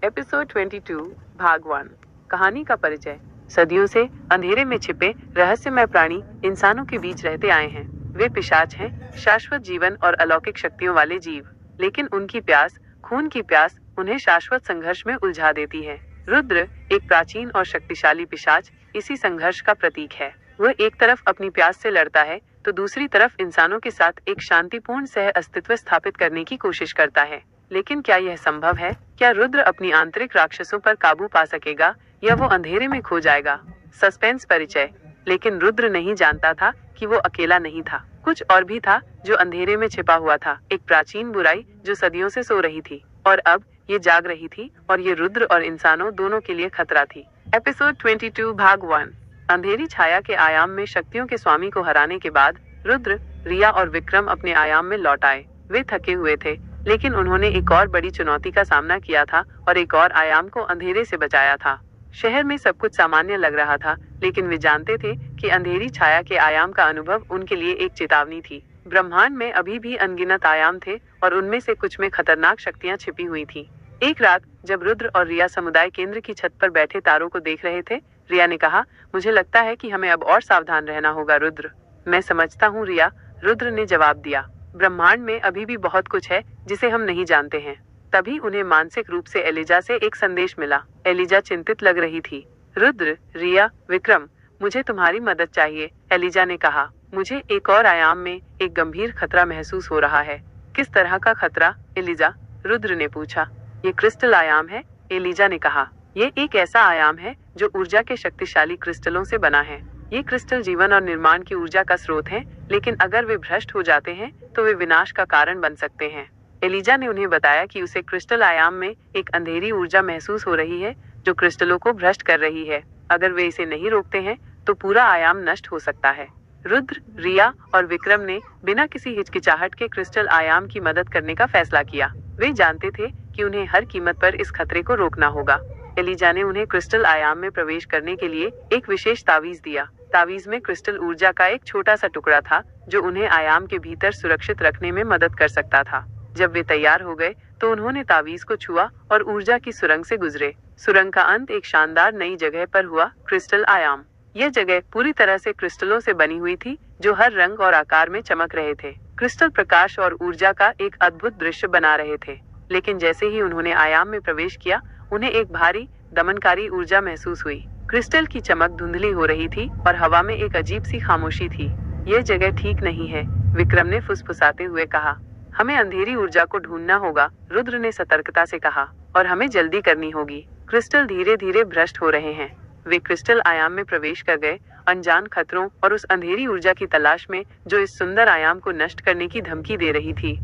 Episode 22 भाग 1। कहानी का परिचय। सदियों से अंधेरे में छिपे रहस्यमय प्राणी इंसानों के बीच रहते आए हैं। वे पिशाच हैं, शाश्वत जीवन और अलौकिक शक्तियों वाले जीव। लेकिन उनकी प्यास, खून की प्यास, उन्हें शाश्वत संघर्ष में उलझा देती है। रुद्र, एक प्राचीन और शक्तिशाली पिशाच, इसी संघर्ष का प्रतीक है। वह एक तरफ अपनी प्यास से लड़ता है तो दूसरी तरफ इंसानों के साथ एक शांतिपूर्ण सह अस्तित्व स्थापित करने की कोशिश करता है। लेकिन क्या यह संभव है? क्या रुद्र अपनी आंतरिक राक्षसों पर काबू पा सकेगा या वो अंधेरे में खो जाएगा? सस्पेंस। परिचय। लेकिन रुद्र नहीं जानता था कि वो अकेला नहीं था। कुछ और भी था जो अंधेरे में छिपा हुआ था। एक प्राचीन बुराई जो सदियों से सो रही थी और अब ये जाग रही थी, और ये रुद्र और इंसानों दोनों के लिए खतरा थी। एपिसोड 22 भाग 1। अंधेरी छाया के आयाम में शक्तियों के स्वामी को हराने के बाद रुद्र, रिया और विक्रम अपने आयाम में लौट आए। वे थके हुए थे, लेकिन उन्होंने एक और बड़ी चुनौती का सामना किया था और एक और आयाम को अंधेरे से बचाया था। शहर में सब कुछ सामान्य लग रहा था, लेकिन वे जानते थे कि अंधेरी छाया के आयाम का अनुभव उनके लिए एक चेतावनी थी। ब्रह्मांड में अभी भी अनगिनत आयाम थे और उनमें से कुछ में खतरनाक शक्तियां छिपी हुई थी। एक रात जब रुद्र और रिया समुदाय केंद्र की छत पर बैठे तारों को देख रहे थे, रिया ने कहा, मुझे लगता है कि हमें अब और सावधान रहना होगा रुद्र। मैं समझता हूँ रिया, रुद्र ने जवाब दिया। ब्रह्मांड में अभी भी बहुत कुछ है जिसे हम नहीं जानते हैं। तभी उन्हें मानसिक रूप से एलिजा से एक संदेश मिला। एलिजा चिंतित लग रही थी। रुद्र, रिया, विक्रम, मुझे तुम्हारी मदद चाहिए, एलिजा ने कहा। मुझे एक और आयाम में एक गंभीर खतरा महसूस हो रहा है। किस तरह का खतरा, एलिजा? रुद्र ने पूछा। ये क्रिस्टल आयाम है, एलिजा ने कहा। ये एक ऐसा आयाम है जो ऊर्जा के शक्तिशाली क्रिस्टलों से बना है। ये क्रिस्टल जीवन और निर्माण की ऊर्जा का स्रोत हैं, लेकिन अगर वे भ्रष्ट हो जाते हैं तो वे विनाश का कारण बन सकते हैं। एलिजा ने उन्हें बताया कि उसे क्रिस्टल आयाम में एक अंधेरी ऊर्जा महसूस हो रही है जो क्रिस्टलों को भ्रष्ट कर रही है। अगर वे इसे नहीं रोकते हैं तो पूरा आयाम नष्ट हो सकता है। रुद्र, रिया और विक्रम ने बिना किसी हिचकिचाहट के क्रिस्टल आयाम की मदद करने का फैसला किया। वे जानते थे कि उन्हें हर कीमत पर इस खतरे को रोकना होगा। एलिजा ने उन्हें क्रिस्टल आयाम में प्रवेश करने के लिए एक विशेष तावीज दिया। तावीज में क्रिस्टल ऊर्जा का एक छोटा सा टुकड़ा था जो उन्हें आयाम के भीतर सुरक्षित रखने में मदद कर सकता था। जब वे तैयार हो गए तो उन्होंने तावीज को छुआ और ऊर्जा की सुरंग से गुजरे। सुरंग का अंत एक शानदार नई जगह पर हुआ, क्रिस्टल आयाम। यह जगह पूरी तरह से क्रिस्टलों से बनी हुई थी जो हर रंग और आकार में चमक रहे थे। क्रिस्टल प्रकाश और ऊर्जा का एक अद्भुत दृश्य बना रहे थे। लेकिन जैसे ही उन्होंने आयाम में प्रवेश किया, उन्हें एक भारी, दमनकारी ऊर्जा महसूस हुई। क्रिस्टल की चमक धुंधली हो रही थी और हवा में एक अजीब सी खामोशी थी। यह जगह ठीक नहीं है, विक्रम ने फुसफुसाते हुए कहा। हमें अंधेरी ऊर्जा को ढूंढना होगा, रुद्र ने सतर्कता से कहा, और हमें जल्दी करनी होगी। क्रिस्टल धीरे धीरे भ्रष्ट हो रहे हैं। वे क्रिस्टल आयाम में प्रवेश कर गए, अनजान खतरों और उस अंधेरी ऊर्जा की तलाश में जो इस सुंदर आयाम को नष्ट करने की धमकी दे रही थी।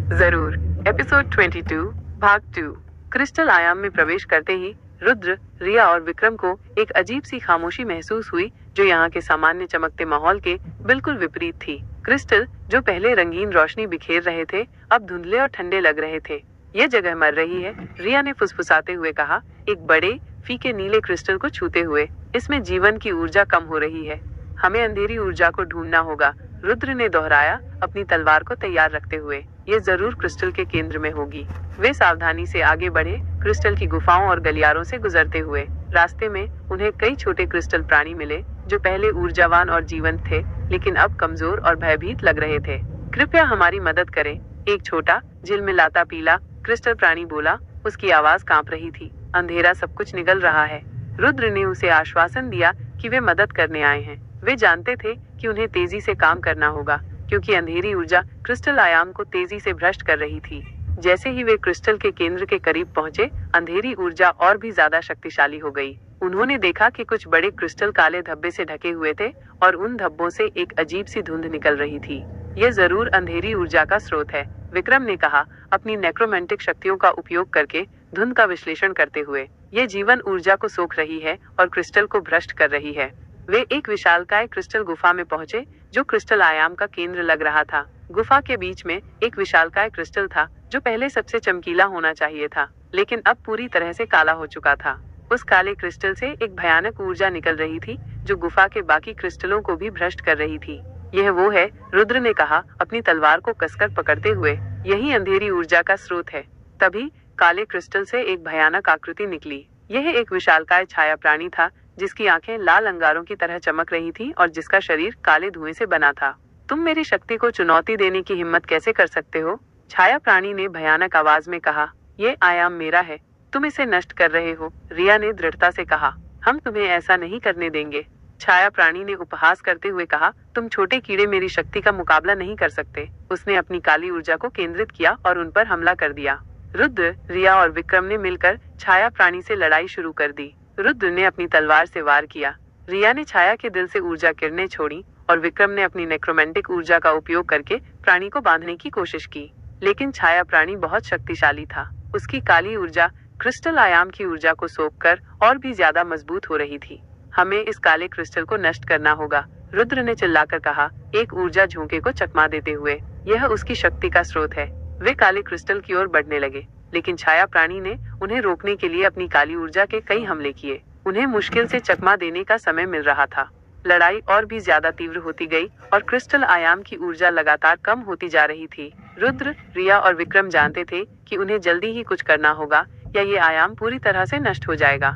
जरूर। एपिसोड 22 भाग 2। क्रिस्टल आयाम में प्रवेश करते ही रुद्र, रिया और विक्रम को एक अजीब सी खामोशी महसूस हुई जो यहाँ के सामान्य चमकते माहौल के बिल्कुल विपरीत थी। क्रिस्टल जो पहले रंगीन रोशनी बिखेर रहे थे अब धुंधले और ठंडे लग रहे थे। यह जगह मर रही है, रिया ने फुसफुसाते हुए कहा, एक बड़े फीके नीले क्रिस्टल को छूते हुए। इसमें जीवन की ऊर्जा कम हो रही है। हमें अंधेरी ऊर्जा को ढूंढना होगा, रुद्र ने दोहराया, अपनी तलवार को तैयार रखते हुए। ये जरूर क्रिस्टल के केंद्र में होगी। वे सावधानी से आगे बढ़े, क्रिस्टल की गुफाओं और गलियारों से गुजरते हुए। रास्ते में उन्हें कई छोटे क्रिस्टल प्राणी मिले जो पहले ऊर्जावान और जीवंत थे, लेकिन अब कमजोर और भयभीत लग रहे थे। कृपया हमारी मदद करें, एक छोटा, झिलमिलाता पीला क्रिस्टल प्राणी बोला। उसकी आवाज कांप रही थी। अंधेरा सब कुछ निगल रहा है। रुद्र ने उसे आश्वासन दिया कि वे मदद करने आए हैं। वे जानते थे कि उन्हें तेजी से काम करना होगा, क्योंकि अंधेरी ऊर्जा क्रिस्टल आयाम को तेजी से भ्रष्ट कर रही थी। जैसे ही वे क्रिस्टल के केंद्र के करीब पहुंचे, अंधेरी ऊर्जा और भी ज्यादा शक्तिशाली हो गई। उन्होंने देखा कि कुछ बड़े क्रिस्टल काले धब्बे से ढके हुए थे और उन धब्बों से एक अजीब सी धुंध निकल रही थी। यह जरूर अंधेरी ऊर्जा का स्रोत है, विक्रम ने कहा, अपनी नेक्रोमेंटिक शक्तियों का उपयोग करके धुंध का विश्लेषण करते हुए। ये जीवन ऊर्जा को सोख रही है और क्रिस्टल को भ्रष्ट कर रही है। वे एक विशालकाय क्रिस्टल गुफा में पहुंचे जो क्रिस्टल आयाम का केंद्र लग रहा था। गुफा के बीच में एक विशालकाय क्रिस्टल था जो पहले सबसे चमकीला होना चाहिए था, लेकिन अब पूरी तरह से काला हो चुका था। उस काले क्रिस्टल से एक भयानक ऊर्जा निकल रही थी जो गुफा के बाकी क्रिस्टलों को भी भ्रष्ट कर रही थी। यह वो है, रुद्र ने कहा अपनी तलवार को कसकर पकड़ते हुए। यही अंधेरी ऊर्जा का स्रोत है। तभी काले क्रिस्टल से एक भयानक आकृति निकली। यह एक विशालकाय छाया प्राणी था, जिसकी आंखें लाल अंगारों की तरह चमक रही थी और जिसका शरीर काले धुएं से बना था। तुम मेरी शक्ति को चुनौती देने की हिम्मत कैसे कर सकते हो? छाया प्राणी ने भयानक आवाज में कहा। ये आयाम मेरा है, तुम इसे नष्ट कर रहे हो। रिया ने दृढ़ता से कहा। हम तुम्हें ऐसा नहीं करने देंगे। छाया प्राणी ने उपहास करते हुए कहा, तुम छोटे कीड़े मेरी शक्ति का मुकाबला नहीं कर सकते। उसने अपनी काली ऊर्जा को केंद्रित किया और उन पर हमला कर दिया। रुद्र, रिया और विक्रम ने मिलकर छाया प्राणी से लड़ाई शुरू कर दी। रुद्र ने अपनी तलवार से वार किया। रिया ने छाया के दिल से ऊर्जा किरणें छोड़ी और विक्रम ने अपनी नेक्रोमेंटिक ऊर्जा का उपयोग करके प्राणी को बांधने की कोशिश की। लेकिन छाया प्राणी बहुत शक्तिशाली था। उसकी काली ऊर्जा क्रिस्टल आयाम की ऊर्जा को सोखकर और भी ज्यादा मजबूत हो रही थी। हमें इस काले क्रिस्टल को नष्ट करना होगा, रुद्र ने चिल्लाकर कहा, एक ऊर्जा झोंके को चकमा देते हुए। यह उसकी शक्ति का स्रोत है। वे काले क्रिस्टल की ओर बढ़ने लगे, लेकिन छाया प्राणी ने उन्हें रोकने के लिए अपनी काली ऊर्जा के कई हमले किए। उन्हें मुश्किल से चकमा देने का समय मिल रहा था। लड़ाई और भी ज्यादा तीव्र होती गई और क्रिस्टल आयाम की ऊर्जा लगातार कम होती जा रही थी। रुद्र, रिया और विक्रम जानते थे कि उन्हें जल्दी ही कुछ करना होगा या ये आयाम पूरी तरह से नष्ट हो जाएगा।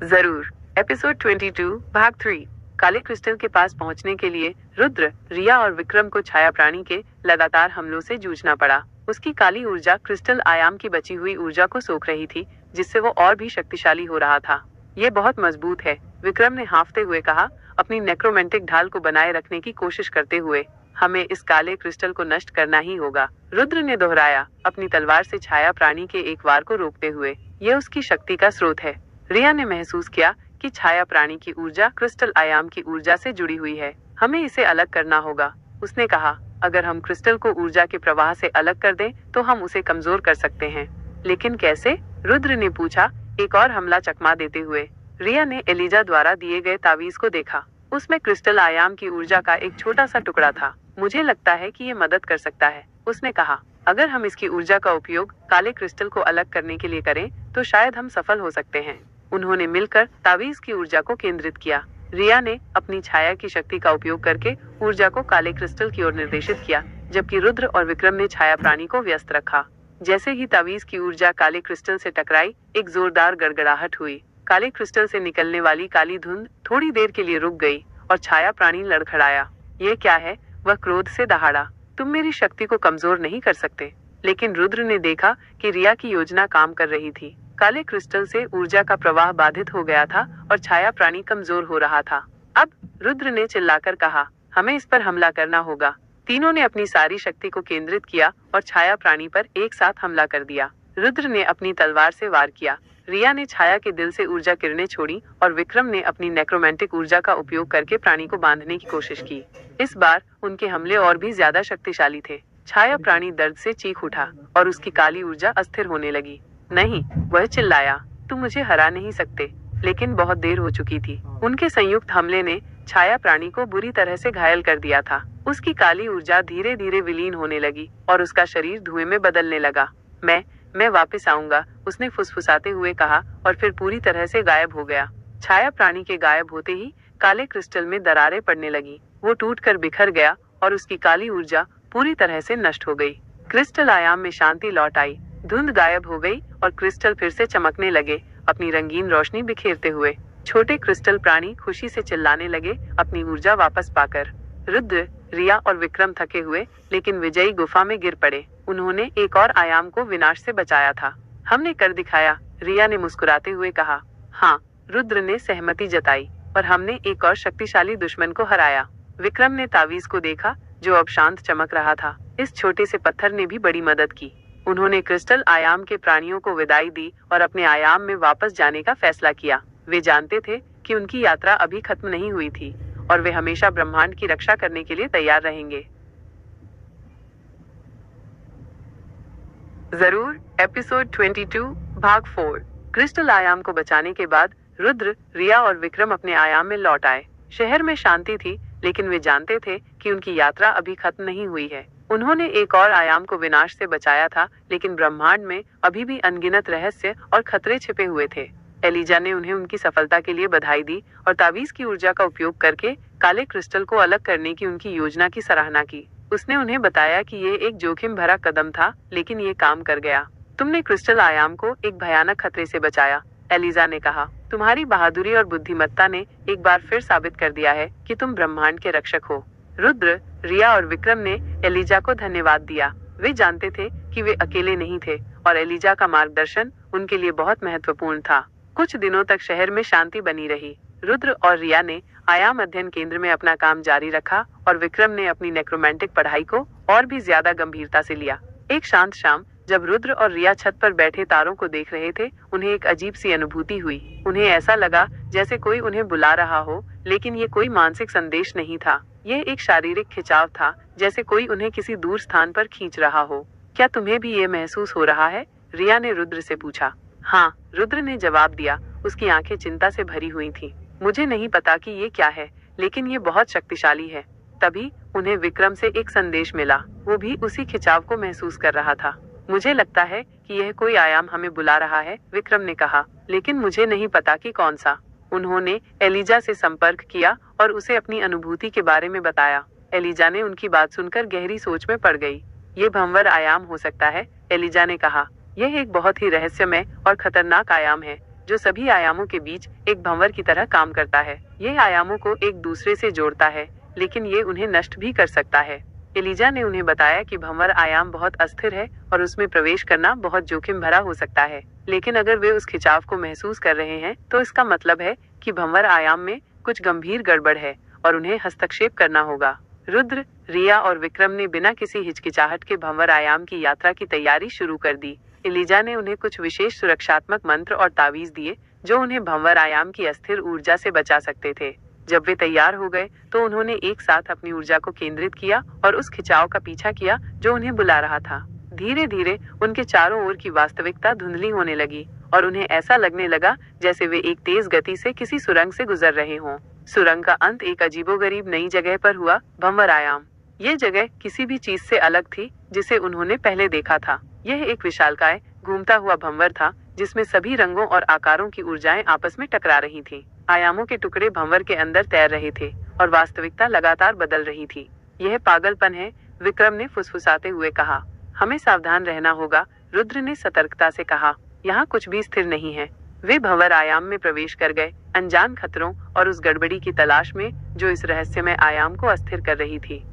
जरूर। एपिसोड 22 भाग 3। काले क्रिस्टल के पास पहुंचने के लिए रुद्र, रिया और विक्रम को छाया प्राणी के लगातार हमलों से जूझना पड़ा। उसकी काली ऊर्जा क्रिस्टल आयाम की बची हुई ऊर्जा को सोख रही थी, जिससे वो और भी शक्तिशाली हो रहा था। ये बहुत मजबूत है, विक्रम ने हाँफते हुए कहा, अपनी नेक्रोमेंटिक ढाल को बनाए रखने की कोशिश करते हुए। हमें इस काले क्रिस्टल को नष्ट करना ही होगा, रुद्र ने दोहराया, अपनी तलवार से छाया प्राणी के एक वार को रोकते हुए। यह उसकी शक्ति का स्रोत है। रिया ने महसूस किया कि छाया प्राणी की ऊर्जा क्रिस्टल आयाम की ऊर्जा से जुड़ी हुई है। हमें इसे अलग करना होगा। उसने कहा, अगर हम क्रिस्टल को ऊर्जा के प्रवाह से अलग कर दें, तो हम उसे कमजोर कर सकते हैं। लेकिन कैसे? रुद्र ने पूछा, एक और हमला चकमा देते हुए। रिया ने एलिजा द्वारा दिए गए तावीज को देखा। उसमें क्रिस्टल आयाम की ऊर्जा का एक छोटा सा टुकड़ा था। मुझे लगता है कि ये मदद कर सकता है, उसने कहा। अगर हम इसकी ऊर्जा का उपयोग काले क्रिस्टल को अलग करने के लिए करें, तो शायद हम सफल हो सकते हैं। उन्होंने मिलकर तावीज की ऊर्जा को केंद्रित किया। रिया ने अपनी छाया की शक्ति का उपयोग करके ऊर्जा को काले क्रिस्टल की ओर निर्देशित किया, जबकि रुद्र और विक्रम ने छाया प्राणी को व्यस्त रखा। जैसे ही तावीज की ऊर्जा काले क्रिस्टल से टकराई, एक जोरदार गड़गड़ाहट हुई। काले क्रिस्टल से निकलने वाली काली धुंध थोड़ी देर के लिए रुक गई और छाया प्राणी लड़खड़ाया। ये क्या है? वह क्रोध से दहाड़ा, तुम मेरी शक्ति को कमजोर नहीं कर सकते। लेकिन रुद्र ने देखा कि रिया की योजना काम कर रही थी। काले क्रिस्टल से ऊर्जा का प्रवाह बाधित हो गया था और छाया प्राणी कमजोर हो रहा था। अब रुद्र ने चिल्लाकर कहा, हमें इस पर हमला करना होगा। तीनों ने अपनी सारी शक्ति को केंद्रित किया और छाया प्राणी पर एक साथ हमला कर दिया। रुद्र ने अपनी तलवार से वार किया। रिया ने छाया के दिल से ऊर्जा किरणें छोड़ी और विक्रम ने अपनी नेक्रोमेंटिक ऊर्जा का उपयोग करके प्राणी को बांधने की कोशिश की। इस बार उनके हमले और भी ज्यादा शक्तिशाली थे। छाया प्राणी दर्द से चीख उठा और उसकी काली ऊर्जा अस्थिर होने लगी। नहीं, वह चिल्लाया, तुम मुझे हरा नहीं सकते। लेकिन बहुत देर हो चुकी थी। उनके संयुक्त हमले ने छाया प्राणी को बुरी तरह से घायल कर दिया था। उसकी काली ऊर्जा धीरे धीरे विलीन होने लगी और उसका शरीर धुएं में बदलने लगा। मैं वापस आऊंगा, उसने फुसफुसाते हुए कहा और फिर पूरी तरह से गायब हो गया। छाया प्राणी के गायब होते ही काले क्रिस्टल में दरारें पड़ने लगी। वो टूटकर बिखर गया और उसकी काली ऊर्जा पूरी तरह से नष्ट हो गई। क्रिस्टल आयाम में शांति लौट आई। धुंध गायब हो गई और क्रिस्टल फिर से चमकने लगे, अपनी रंगीन रोशनी बिखेरते हुए। छोटे क्रिस्टल प्राणी खुशी से चिल्लाने लगे, अपनी ऊर्जा वापस पाकर। रुद्र, रिया और विक्रम थके हुए लेकिन विजयी गुफा में गिर पड़े। उन्होंने एक और आयाम को विनाश से बचाया था। हमने कर दिखाया, रिया ने मुस्कुराते हुए कहा। हाँ, रुद्र ने सहमति जताई, और हमने एक और शक्तिशाली दुश्मन को हराया। विक्रम ने तावीज को देखा, जो अब शांत चमक रहा था। इस छोटे से पत्थर ने भी बड़ी मदद की। उन्होंने क्रिस्टल आयाम के प्राणियों को विदाई दी और अपने आयाम में वापस जाने का फैसला किया। वे जानते थे कि उनकी यात्रा अभी खत्म नहीं हुई थी और वे हमेशा ब्रह्मांड की रक्षा करने के लिए तैयार रहेंगे। जरूर। एपिसोड 22 भाग 4। क्रिस्टल आयाम को बचाने के बाद रुद्र, रिया और विक्रम अपने आयाम में लौट आए। शहर में शांति थी, लेकिन वे जानते थे कि उनकी यात्रा अभी खत्म नहीं हुई है। उन्होंने एक और आयाम को विनाश से बचाया था, लेकिन ब्रह्मांड में अभी भी अनगिनत रहस्य और खतरे छिपे हुए थे। एलिजा ने उन्हें उनकी सफलता के लिए बधाई दी और तावीज की ऊर्जा का उपयोग करके काले क्रिस्टल को अलग करने की उनकी योजना की सराहना की। उसने उन्हें बताया कि ये एक जोखिम भरा कदम था, लेकिन ये काम कर गया। तुमने क्रिस्टल आयाम को एक भयानक खतरे से बचाया, एलिजा ने कहा। तुम्हारी बहादुरी और बुद्धिमत्ता ने एक बार फिर साबित कर दिया है कि तुम ब्रह्मांड के रक्षक हो। रुद्र, रिया और विक्रम ने एलिजा को धन्यवाद दिया। वे जानते थे कि वे अकेले नहीं थे और एलिजा का मार्गदर्शन उनके लिए बहुत महत्वपूर्ण था। कुछ दिनों तक शहर में शांति बनी रही। रुद्र और रिया ने आयाम अध्ययन केंद्र में अपना काम जारी रखा और विक्रम ने अपनी नेक्रोमैंटिक पढ़ाई को और भी ज्यादा गंभीरता से लिया। एक शांत शाम जब रुद्र और रिया छत पर बैठे तारों को देख रहे थे, उन्हें एक अजीब सी अनुभूति हुई। उन्हें ऐसा लगा जैसे कोई उन्हें बुला रहा हो, लेकिन ये कोई मानसिक संदेश नहीं था। यह एक शारीरिक खिंचाव था, जैसे कोई उन्हें किसी दूर स्थान पर खींच रहा हो। क्या तुम्हें भी ये महसूस हो रहा है? रिया ने रुद्र से पूछा। हाँ, रुद्र ने जवाब दिया। उसकी आंखें चिंता से भरी हुई थीं। मुझे नहीं पता कि ये क्या है, लेकिन ये बहुत शक्तिशाली है। तभी उन्हें विक्रम से एक संदेश मिला। वो भी उसी खिंचाव को महसूस कर रहा था। मुझे लगता है कि यह कोई आयाम हमें बुला रहा है, विक्रम ने कहा, लेकिन मुझे नहीं पता कि कौन सा। उन्होंने एलिजा से संपर्क किया और उसे अपनी अनुभूति के बारे में बताया। एलिजा ने उनकी बात सुनकर गहरी सोच में पड़ गई। ये भंवर आयाम हो सकता है, एलिजा ने कहा। यह एक बहुत ही रहस्यमय और खतरनाक आयाम है, जो सभी आयामों के बीच एक भंवर की तरह काम करता है। यह आयामों को एक दूसरे से जोड़ता है, लेकिन ये उन्हें नष्ट भी कर सकता है। एलिजा ने उन्हें बताया कि भंवर आयाम बहुत अस्थिर है और उसमें प्रवेश करना बहुत जोखिम भरा हो सकता है, लेकिन अगर वे उस खिंचाव को महसूस कर रहे हैं तो इसका मतलब है कि भंवर आयाम में कुछ गंभीर गड़बड़ है और उन्हें हस्तक्षेप करना होगा। रुद्र, रिया और विक्रम ने बिना किसी हिचकिचाहट के भंवर आयाम की यात्रा की तैयारी शुरू कर दी। एलिजा ने उन्हें कुछ विशेष सुरक्षात्मक मंत्र और तावीज दिए जो उन्हें भंवर आयाम की अस्थिर ऊर्जा से बचा सकते थे। जब वे तैयार हो गए तो उन्होंने एक साथ अपनी ऊर्जा को केंद्रित किया और उस खिंचाव का पीछा किया जो उन्हें बुला रहा था। धीरे धीरे उनके चारों ओर की वास्तविकता धुंधली होने लगी और उन्हें ऐसा लगने लगा जैसे वे एक तेज गति से किसी सुरंग से गुजर रहे हों। सुरंग का अंत एक अजीबोगरीब नई जगह पर हुआ, भंवर आयाम। ये जगह किसी भी चीज से अलग थी जिसे उन्होंने पहले देखा था। यह एक विशालकाय घूमता हुआ भंवर था जिसमें सभी रंगों और आकारों की ऊर्जाएं आपस में टकरा रही थीं। आयामों के टुकड़े भंवर के अंदर तैर रहे थे और वास्तविकता लगातार बदल रही थी। यह पागलपन है, विक्रम ने फुसफुसाते हुए कहा। हमें सावधान रहना होगा, रुद्र ने सतर्कता से कहा। यहाँ कुछ भी स्थिर नहीं है। वे भंवर आयाम में प्रवेश कर गए, अनजान खतरों और उस गड़बड़ी की तलाश में जो इस रहस्यमय आयाम को अस्थिर कर रही थी।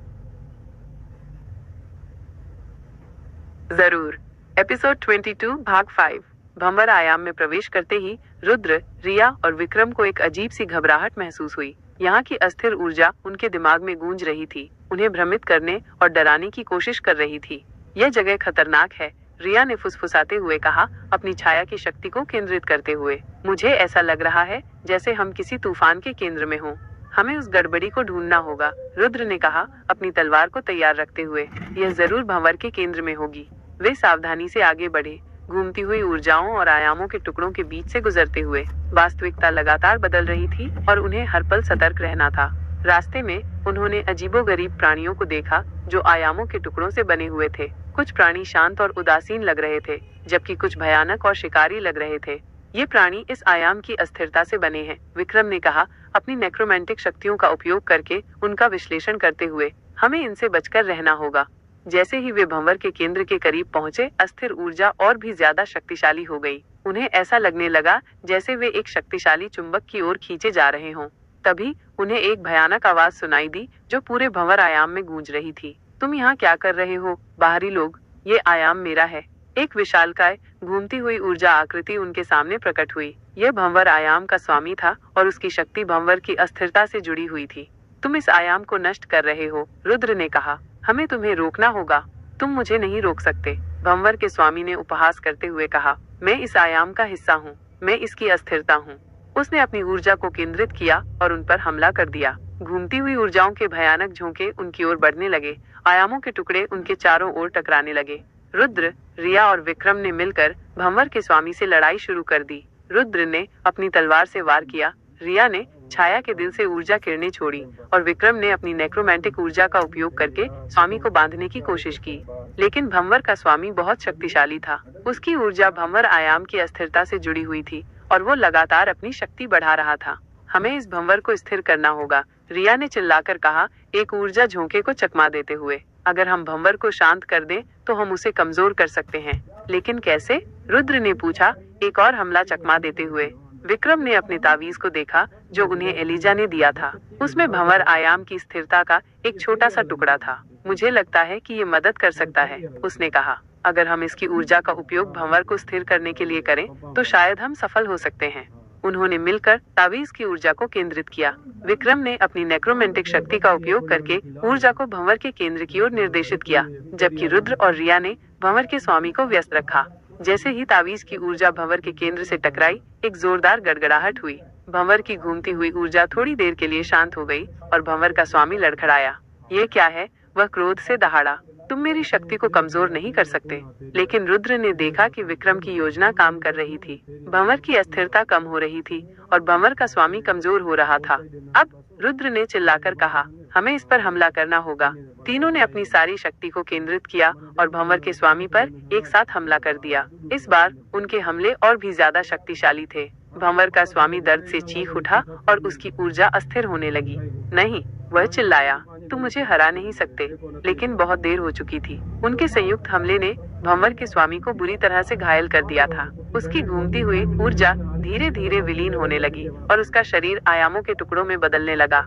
जरूर। एपिसोड 22 भाग 5। भंवर आयाम में प्रवेश करते ही रुद्र, रिया और विक्रम को एक अजीब सी घबराहट महसूस हुई। यहाँ की अस्थिर ऊर्जा उनके दिमाग में गूंज रही थी, उन्हें भ्रमित करने और डराने की कोशिश कर रही थी। यह जगह खतरनाक है, रिया ने फुसफुसाते हुए कहा, अपनी छाया की शक्ति को केंद्रित करते हुए। मुझे ऐसा लग रहा है जैसे हम किसी तूफान के केंद्र में हों। हमें उस गड़बड़ी को ढूंढना होगा, रुद्र ने कहा, अपनी तलवार को तैयार रखते हुए। यह जरूर भंवर के केंद्र में होगी। वे सावधानी से आगे बढ़े, घूमती हुई ऊर्जाओं और आयामों के टुकड़ों के बीच से गुजरते हुए। वास्तविकता लगातार बदल रही थी और उन्हें हर पल सतर्क रहना था। रास्ते में उन्होंने अजीबोगरीब प्राणियों को देखा जो आयामों के टुकड़ों से बने हुए थे। कुछ प्राणी शांत और उदासीन लग रहे थे, जबकि कुछ भयानक और शिकारी लग रहे थे। ये प्राणी इस आयाम की अस्थिरता से बने हैं, विक्रम ने कहा, अपनी नेक्रोमैंटिक शक्तियों का उपयोग करके उनका विश्लेषण करते हुए। हमें इनसे बचकर रहना होगा। जैसे ही वे भंवर के केंद्र के करीब पहुंचे, अस्थिर ऊर्जा और भी ज्यादा शक्तिशाली हो गई। उन्हें ऐसा लगने लगा जैसे वे एक शक्तिशाली चुंबक की ओर खींचे जा रहे हों। तभी उन्हें एक भयानक आवाज सुनाई दी जो पूरे भंवर आयाम में गूंज रही थी। तुम यहाँ क्या कर रहे हो, बाहरी लोग? ये आयाम मेरा है। एक विशालकाय घूमती हुई ऊर्जा आकृति उनके सामने प्रकट हुई। यह भंवर आयाम का स्वामी था और उसकी शक्ति भंवर की अस्थिरता से जुड़ी हुई थी। तुम इस आयाम को नष्ट कर रहे हो, रुद्र ने कहा। हमें तुम्हें रोकना होगा। तुम मुझे नहीं रोक सकते, भंवर के स्वामी ने उपहास करते हुए कहा। मैं इस आयाम का हिस्सा हूँ, मैं इसकी अस्थिरता हूँ। उसने अपनी ऊर्जा को केंद्रित किया और उन पर हमला कर दिया। घूमती हुई ऊर्जाओं के भयानक झोंके उनकी ओर बढ़ने लगे। आयामों के टुकड़े उनके चारों ओर टकराने लगे। रुद्र, रिया और विक्रम ने मिलकर भंवर के स्वामी से लड़ाई शुरू कर दी। रुद्र ने अपनी तलवार से वार किया, रिया ने छाया के दिल से ऊर्जा किरणें छोड़ी और विक्रम ने अपनी नेक्रोमैंटिक ऊर्जा का उपयोग करके स्वामी को बांधने की कोशिश की। लेकिन भंवर का स्वामी बहुत शक्तिशाली था। उसकी ऊर्जा भंवर आयाम की अस्थिरता से जुड़ी हुई थी और वो लगातार अपनी शक्ति बढ़ा रहा था। हमें इस भंवर को स्थिर करना होगा, रिया ने चिल्लाकर कहा, एक ऊर्जा झोंके को चकमा देते हुए। अगर हम भंवर को शांत कर दें तो हम उसे कमजोर कर सकते हैं, लेकिन कैसे? रुद्र ने पूछा, एक और हमला चकमा देते हुए। विक्रम ने अपने तावीज को देखा जो उन्हें एलिजा ने दिया था। उसमें भंवर आयाम की स्थिरता का एक छोटा सा टुकड़ा था। मुझे लगता है कि ये मदद कर सकता है, उसने कहा। अगर हम इसकी ऊर्जा का उपयोग भंवर को स्थिर करने के लिए करें तो शायद हम सफल हो सकते हैं। उन्होंने मिलकर तावीज की ऊर्जा को केंद्रित किया। विक्रम ने अपनी नेक्रोमेंटिक शक्ति का उपयोग करके ऊर्जा को भंवर के केंद्र की ओर निर्देशित किया, जबकि रुद्र और रिया ने भंवर के स्वामी को व्यस्त रखा। जैसे ही तावीज की ऊर्जा भंवर के केंद्र से टकराई, एक जोरदार गड़गड़ाहट हुई। भंवर की घूमती हुई ऊर्जा थोड़ी देर के लिए शांत हो गई और भंवर का स्वामी लड़खड़ाया। ये क्या है? वह क्रोध से दहाड़ा। तुम मेरी शक्ति को कमजोर नहीं कर सकते। लेकिन रुद्र ने देखा कि विक्रम की योजना काम कर रही थी। भंवर की अस्थिरता कम हो रही थी और भंवर का स्वामी कमजोर हो रहा था। अब रुद्र ने चिल्लाकर कहा, हमें इस पर हमला करना होगा। तीनों ने अपनी सारी शक्ति को केंद्रित किया और भंवर के स्वामी पर एक साथ हमला कर दिया। इस बार उनके हमले और भी ज्यादा शक्तिशाली थे। भंवर का स्वामी दर्द से चीख उठा और उसकी ऊर्जा अस्थिर होने लगी। नहीं, वह चिल्लाया, तुम मुझे हरा नहीं सकते। लेकिन बहुत देर हो चुकी थी। उनके संयुक्त हमले ने भंवर के स्वामी को बुरी तरह से घायल कर दिया था। उसकी घूमती हुई ऊर्जा धीरे धीरे विलीन होने लगी और उसका शरीर आयामों के टुकड़ों में बदलने लगा।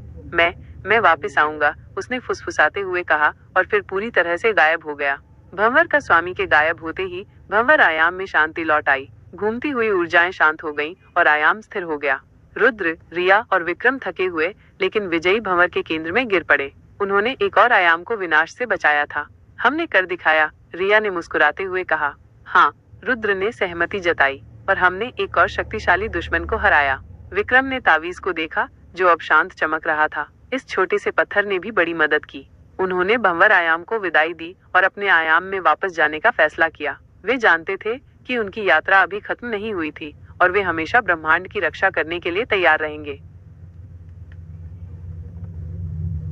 मैं वापस आऊंगा, उसने फुसफुसाते हुए कहा और फिर पूरी तरह से गायब हो गया। भंवर का स्वामी के गायब होते ही भंवर आयाम में शांति लौट आई। घूमती हुई ऊर्जाएं शांत हो गईं और आयाम स्थिर हो गया। रुद्र, रिया और विक्रम थके हुए लेकिन विजयी भंवर के केंद्र में गिर पड़े। उन्होंने एक और आयाम को विनाश से बचाया था। हमने कर दिखाया, रिया ने मुस्कुराते हुए कहा। हाँ, रुद्र ने सहमति जताई, और हमने एक और शक्तिशाली दुश्मन को हराया। विक्रम ने तावीज को देखा जो अब शांत चमक रहा था। इस छोटे से पत्थर ने भी बड़ी मदद की। उन्होंने भंवर आयाम को विदाई दी और अपने आयाम में वापस जाने का फैसला किया। वे जानते थे कि उनकी यात्रा अभी खत्म नहीं हुई थी और वे हमेशा ब्रह्मांड की रक्षा करने के लिए तैयार रहेंगे।